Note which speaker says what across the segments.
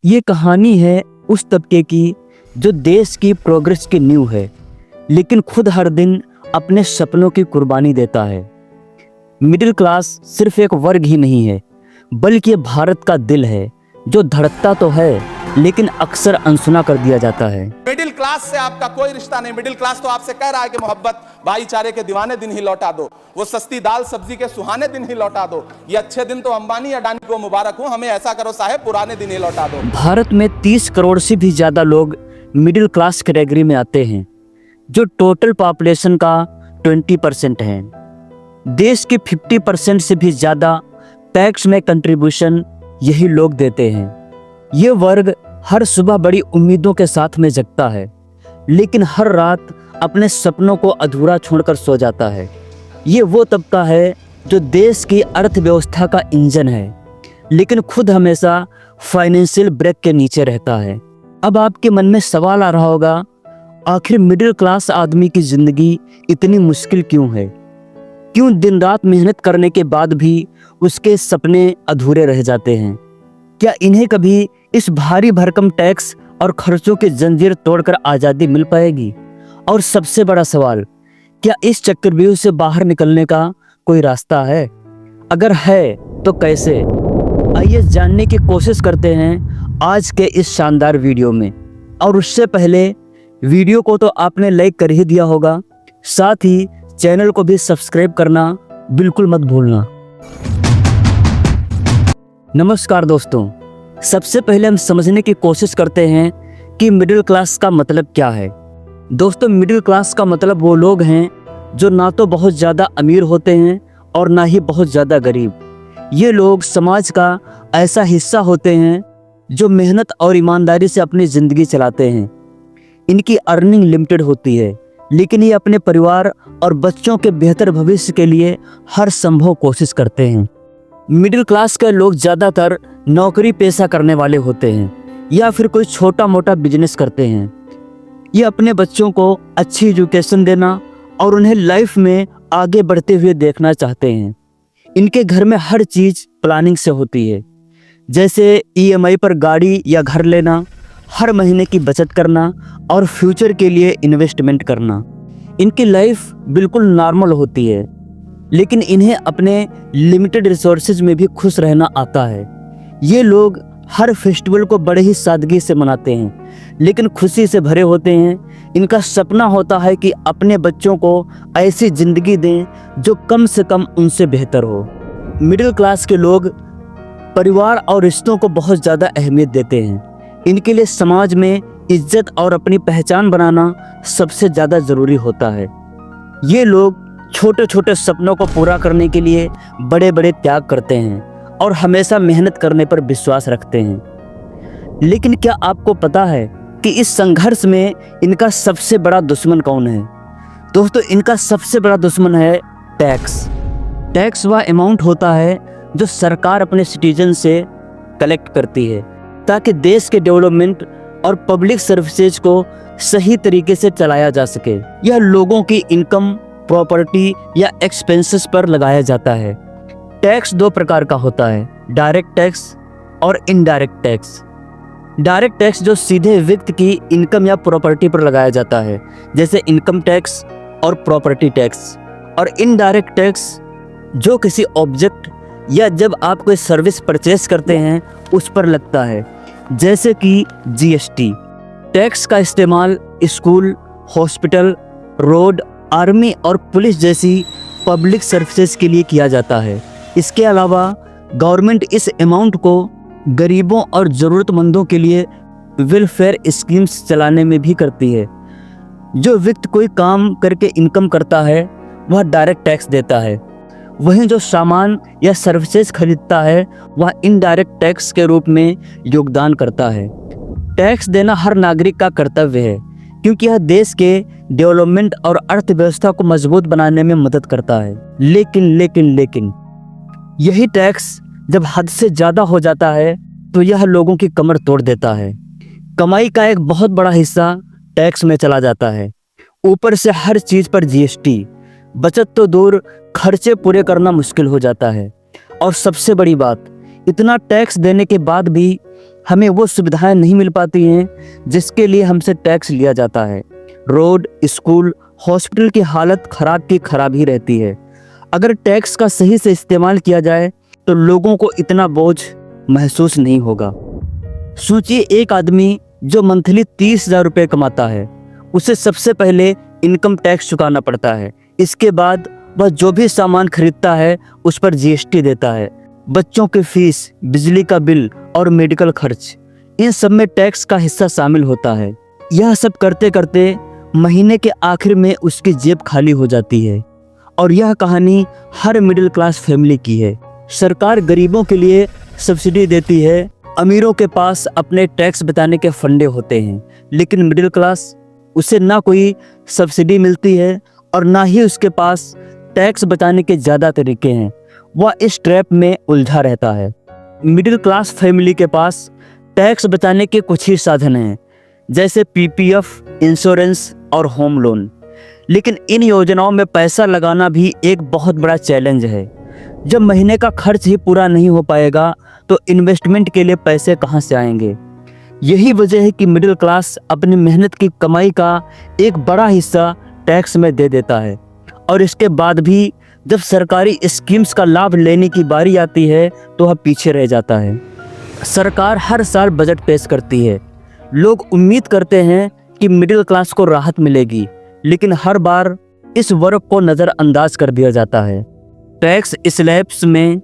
Speaker 1: ये कहानी है उस तबके की जो देश की प्रोग्रेस की नींव है, लेकिन खुद हर दिन अपने सपनों की कुर्बानी देता है। मिडिल क्लास सिर्फ एक वर्ग ही नहीं है, बल्कि ये भारत का दिल है जो धड़कता तो है लेकिन अक्सर अनसुना कर दिया जाता है।
Speaker 2: मिडिल क्लास से आपका कोई रिश्ता नहीं। मिडिल क्लास तो आपसे कह रहा है कि मोहब्बत भाईचारे के दीवाने दिन ही लौटा दो, वो सस्ती दाल सब्जी के सुहाने दिन ही लौटा दो। ये अच्छे दिन तो अंबानी अडानी को मुबारक हो, हमें ऐसा करो साहब पुराने दिन ही लौटा दो।
Speaker 1: भारत में 30 करोड़ से भी ज्यादा लोग मिडिल क्लास कैटेगरी में आते हैं, जो टोटल पॉपुलेशन का 20% है। देश के 50% से भी ज्यादा टैक्स में कंट्रीब्यूशन यही लोग देते हैं। ये वर्ग हर सुबह बड़ी उम्मीदों के साथ में जगता है, लेकिन हर रात अपने सपनों को अधूरा छोड़कर सो जाता है। ये वो तबका है जो देश की अर्थव्यवस्था का इंजन है, लेकिन खुद हमेशा फाइनेंशियल ब्रेक के नीचे रहता है। अब आपके मन में सवाल आ रहा होगा, आखिर मिडिल क्लास आदमी की जिंदगी इतनी मुश्किल क्यों है? क्यों दिन रात मेहनत करने के बाद भी उसके सपने अधूरे रह जाते हैं? क्या इन्हें कभी इस भारी भरकम टैक्स और खर्चों की जंजीर तोड़कर आज़ादी मिल पाएगी? और सबसे बड़ा सवाल, क्या इस चक्रव्यूह से बाहर निकलने का कोई रास्ता है? अगर है तो कैसे? आइए जानने की कोशिश करते हैं आज के इस शानदार वीडियो में। और उससे पहले वीडियो को तो आपने लाइक कर ही दिया होगा, साथ ही चैनल को भी सब्सक्राइब करना बिल्कुल मत भूलना। नमस्कार दोस्तों, सबसे पहले हम समझने की कोशिश करते हैं कि मिडिल क्लास का मतलब क्या है। दोस्तों, मिडिल क्लास का मतलब वो लोग हैं जो ना तो बहुत ज़्यादा अमीर होते हैं और ना ही बहुत ज़्यादा गरीब। ये लोग समाज का ऐसा हिस्सा होते हैं जो मेहनत और ईमानदारी से अपनी ज़िंदगी चलाते हैं। इनकी अर्निंग लिमिटेड होती है, लेकिन ये अपने परिवार और बच्चों के बेहतर भविष्य के लिए हर संभव कोशिश करते हैं। मिडिल क्लास के लोग ज़्यादातर नौकरी पेशा करने वाले होते हैं या फिर कोई छोटा मोटा बिजनेस करते हैं। ये अपने बच्चों को अच्छी एजुकेशन देना और उन्हें लाइफ में आगे बढ़ते हुए देखना चाहते हैं। इनके घर में हर चीज़ प्लानिंग से होती है, जैसे EMI पर गाड़ी या घर लेना, हर महीने की बचत करना और फ्यूचर के लिए इन्वेस्टमेंट करना। इनकी लाइफ बिल्कुल नॉर्मल होती है, लेकिन इन्हें अपने लिमिटेड रिसोर्सेज में भी खुश रहना आता है। ये लोग हर फेस्टिवल को बड़े ही सादगी से मनाते हैं, लेकिन खुशी से भरे होते हैं। इनका सपना होता है कि अपने बच्चों को ऐसी ज़िंदगी दें जो कम से कम उनसे बेहतर हो। मिडिल क्लास के लोग परिवार और रिश्तों को बहुत ज़्यादा अहमियत देते हैं। इनके लिए समाज में इज्जत और अपनी पहचान बनाना सबसे ज़्यादा ज़रूरी होता है। ये लोग छोटे छोटे सपनों को पूरा करने के लिए बड़े बड़े त्याग करते हैं और हमेशा मेहनत करने पर विश्वास रखते हैं। लेकिन क्या आपको पता है कि इस संघर्ष में इनका सबसे बड़ा दुश्मन कौन है? दोस्तों, इनका सबसे बड़ा दुश्मन है टैक्स। टैक्स वह अमाउंट होता है जो सरकार अपने सिटीजन से कलेक्ट करती है, ताकि देश के डेवलपमेंट और पब्लिक सर्विसेज को सही तरीके से चलाया जा सके। यह लोगों की इनकम, प्रॉपर्टी या एक्सपेंसेस पर लगाया जाता है। टैक्स दो प्रकार का होता है, डायरेक्ट टैक्स और इनडायरेक्ट टैक्स। डायरेक्ट टैक्स जो सीधे व्यक्ति की इनकम या प्रॉपर्टी पर लगाया जाता है, जैसे इनकम टैक्स और प्रॉपर्टी टैक्स। और इनडायरेक्ट टैक्स जो किसी ऑब्जेक्ट या जब आप कोई सर्विस परचेस करते हैं उस पर लगता है, जैसे कि GST। टैक्स का इस्तेमाल स्कूल, हॉस्पिटल, रोड, आर्मी और पुलिस जैसी पब्लिक सर्विसेज के लिए किया जाता है। इसके अलावा गवर्नमेंट इस अमाउंट को गरीबों और ज़रूरतमंदों के लिए वेलफेयर स्कीम्स चलाने में भी करती है। जो व्यक्ति कोई काम करके इनकम करता है वह डायरेक्ट टैक्स देता है, वहीं जो सामान या सर्विसेज खरीदता है वह इनडायरेक्ट टैक्स के रूप में योगदान करता है। टैक्स देना हर नागरिक का कर्तव्य है, क्योंकि यह देश के डेवलपमेंट और अर्थव्यवस्था को मजबूत बनाने में मदद करता है। लेकिन यही टैक्स जब हद से ज़्यादा हो जाता है तो यह लोगों की कमर तोड़ देता है। कमाई का एक बहुत बड़ा हिस्सा टैक्स में चला जाता है, ऊपर से हर चीज़ पर GST। बचत तो दूर, खर्चे पूरे करना मुश्किल हो जाता है। और सबसे बड़ी बात, इतना टैक्स देने के बाद भी हमें वो सुविधाएं नहीं मिल पाती हैं जिसके लिए हमसे टैक्स लिया जाता है। रोड, स्कूल, हॉस्पिटल की हालत खराब की खराब ही रहती है। अगर टैक्स का सही से इस्तेमाल किया जाए तो लोगों को इतना बोझ महसूस नहीं होगा। सोचिए, एक आदमी जो मंथली 30,000 रुपये कमाता है, उसे सबसे पहले इनकम टैक्स चुकाना पड़ता है। इसके बाद वह जो भी सामान खरीदता है उस पर जीएसटी देता है। बच्चों की फीस, बिजली का बिल और मेडिकल खर्च, इन सब में टैक्स का हिस्सा शामिल होता है। यह सब करते करते महीने के आखिर में उसकी जेब खाली हो जाती है। और यह कहानी हर मिडिल क्लास फैमिली की है। सरकार गरीबों के लिए सब्सिडी देती है, अमीरों के पास अपने टैक्स बचाने के फंडे होते हैं, लेकिन मिडिल क्लास, उसे ना कोई सब्सिडी मिलती है और ना ही उसके पास टैक्स बचाने के ज़्यादा तरीके हैं। वह इस ट्रैप में उलझा रहता है। मिडिल क्लास फैमिली के पास टैक्स बचाने के कुछ ही साधन हैं, जैसे पीपीएफ, इंश्योरेंस और होम लोन। लेकिन इन योजनाओं में पैसा लगाना भी एक बहुत बड़ा चैलेंज है। जब महीने का खर्च ही पूरा नहीं हो पाएगा तो इन्वेस्टमेंट के लिए पैसे कहाँ से आएंगे। यही वजह है कि मिडिल क्लास अपनी मेहनत की कमाई का एक बड़ा हिस्सा टैक्स में दे देता है, और इसके बाद भी जब सरकारी स्कीम्स का लाभ लेने की बारी आती है तो वह पीछे रह जाता है। सरकार हर साल बजट पेश करती है। लोग उम्मीद करते हैं कि मिडिल क्लास को राहत मिलेगी, लेकिन हर बार इस वर्ग को नज़रअंदाज कर दिया जाता है। टैक्स स्लैब्स में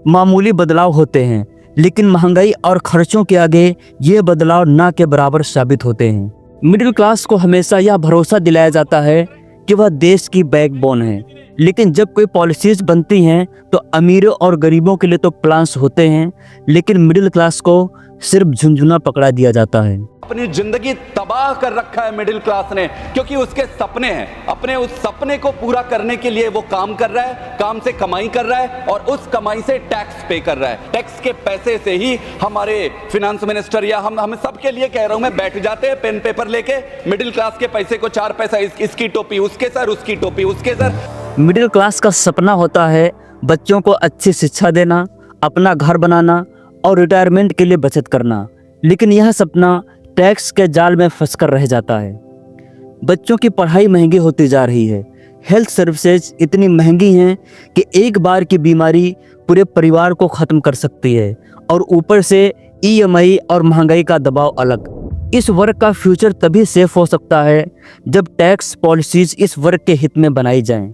Speaker 1: मामूली बदलाव होते हैं, लेकिन महंगाई और खर्चों के आगे ये बदलाव ना के बराबर साबित होते हैं। मिडिल क्लास को हमेशा यह भरोसा दिलाया जाता है कि वह देश की बैकबोन है, लेकिन जब कोई पॉलिसीज बनती हैं तो अमीरों और गरीबों के लिए तो प्लान्स होते हैं, लेकिन मिडिल क्लास को सिर्फ झुंझुना पकड़ा दिया जाता है।
Speaker 3: अपनी जिंदगी तबाह कर रखा है मिडिल क्लास ने, क्योंकि उसके सपने हैं। अपने उस सपने को पूरा करने के लिए वो काम कर रहा है, काम से कमाई कर रहा है और उस कमाई से टैक्स पे कर रहा है। टैक्स के पैसे से ही हमारे फिनेंस मिनिस्टर या हम सबके लिए कह रहा हूं मैं, बैठ जाते हैं पेन पेपर लेके, मिडिल क्लास के पैसे को 4 पैसा इसकी टोपी उसके सर, उसकी टोपी उसके सर।
Speaker 1: मिडिल क्लास का सपना होता है बच्चों को अच्छी शिक्षा देना, अपना घर बनाना और रिटायरमेंट के लिए बचत करना, लेकिन यह सपना टैक्स के जाल में फंसकर रह जाता है। बच्चों की पढ़ाई महंगी होती जा रही है। हेल्थ सर्विसेज इतनी महंगी हैं कि एक बार की बीमारी पूरे परिवार को ख़त्म कर सकती है, और ऊपर से ईएमआई और महंगाई का दबाव अलग। इस वर्ग का फ्यूचर तभी सेफ हो सकता है जब टैक्स पॉलिसीज इस वर्ग के हित में बनाई जाएं।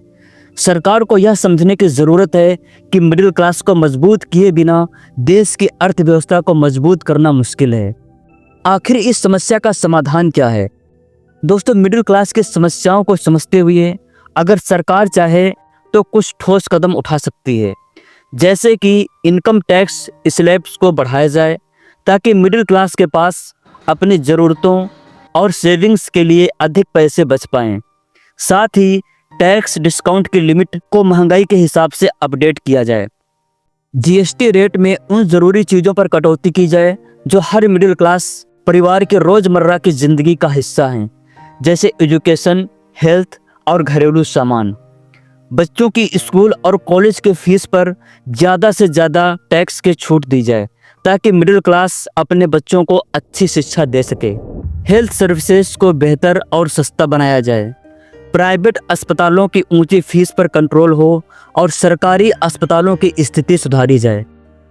Speaker 1: सरकार को यह समझने की ज़रूरत है कि मिडिल क्लास को मजबूत किए बिना देश की अर्थव्यवस्था को मजबूत करना मुश्किल है। आखिर इस समस्या का समाधान क्या है? दोस्तों, मिडिल क्लास की समस्याओं को समझते हुए अगर सरकार चाहे तो कुछ ठोस कदम उठा सकती है, जैसे कि इनकम टैक्स स्लैब्स को बढ़ाया जाए ताकि मिडिल क्लास के पास अपनी ज़रूरतों और सेविंग्स के लिए अधिक पैसे बच पाएँ। साथ ही टैक्स डिस्काउंट की लिमिट को महंगाई के हिसाब से अपडेट किया जाए। जीएसटी रेट में उन ज़रूरी चीज़ों पर कटौती की जाए जो हर मिडिल क्लास परिवार के रोज़मर्रा की ज़िंदगी का हिस्सा हैं, जैसे एजुकेशन, हेल्थ और घरेलू सामान। बच्चों की स्कूल और कॉलेज के फीस पर ज़्यादा से ज़्यादा टैक्स की छूट दी जाए ताकि मिडिल क्लास अपने बच्चों को अच्छी शिक्षा दे सके। हेल्थ सर्विसेज को बेहतर और सस्ता बनाया जाए। प्राइवेट अस्पतालों की ऊंची फीस पर कंट्रोल हो और सरकारी अस्पतालों की स्थिति सुधारी जाए।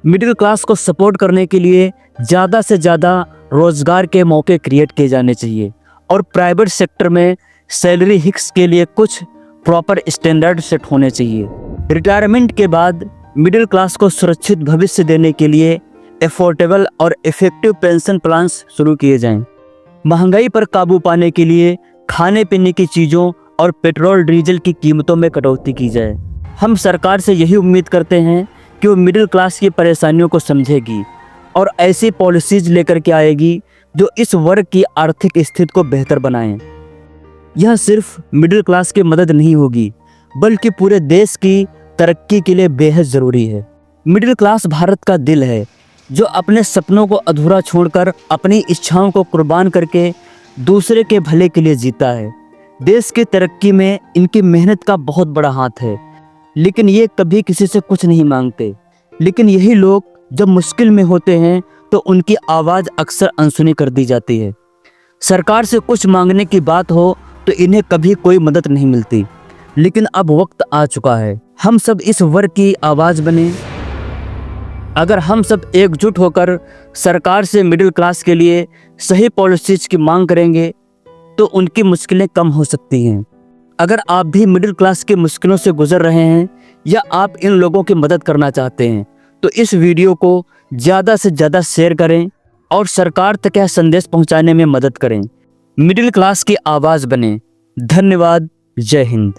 Speaker 1: मिडिल क्लास को सपोर्ट करने के लिए ज़्यादा से ज़्यादा रोज़गार के मौके क्रिएट किए जाने चाहिए, और प्राइवेट सेक्टर में सैलरी हिक्स के लिए कुछ प्रॉपर स्टैंडर्ड सेट होने चाहिए। रिटायरमेंट के बाद मिडिल क्लास को सुरक्षित भविष्य देने के लिए एफोर्डेबल और इफ़ेक्टिव पेंशन प्लान्स शुरू किए जाएं। महंगाई पर काबू पाने के लिए खाने पीने की चीज़ों और पेट्रोल डीजल की कीमतों में कटौती की जाए। हम सरकार से यही उम्मीद करते हैं कि वो मिडिल क्लास की परेशानियों को समझेगी और ऐसी पॉलिसीज लेकर के आएगी जो इस वर्ग की आर्थिक स्थिति को बेहतर बनाएं। यह सिर्फ मिडिल क्लास की मदद नहीं होगी, बल्कि पूरे देश की तरक्की के लिए बेहद ज़रूरी है। मिडिल क्लास भारत का दिल है, जो अपने सपनों को अधूरा छोड़कर अपनी इच्छाओं को कुर्बान करके दूसरे के भले के लिए जीता है। देश की तरक्की में इनकी मेहनत का बहुत बड़ा हाथ है, लेकिन ये कभी किसी से कुछ नहीं मांगते। लेकिन यही लोग जब मुश्किल में होते हैं तो उनकी आवाज़ अक्सर अनसुनी कर दी जाती है। सरकार से कुछ मांगने की बात हो तो इन्हें कभी कोई मदद नहीं मिलती। लेकिन अब वक्त आ चुका है, हम सब इस वर्ग की आवाज़ बने। अगर हम सब एकजुट होकर सरकार से मिडिल क्लास के लिए सही पॉलिसीज की मांग करेंगे तो उनकी मुश्किलें कम हो सकती हैं। अगर आप भी मिडिल क्लास की मुश्किलों से गुजर रहे हैं या आप इन लोगों की मदद करना चाहते हैं तो इस वीडियो को ज़्यादा से ज़्यादा शेयर करें और सरकार तक यह संदेश पहुंचाने में मदद करें। मिडिल क्लास की आवाज़ बने। धन्यवाद। जय हिंद।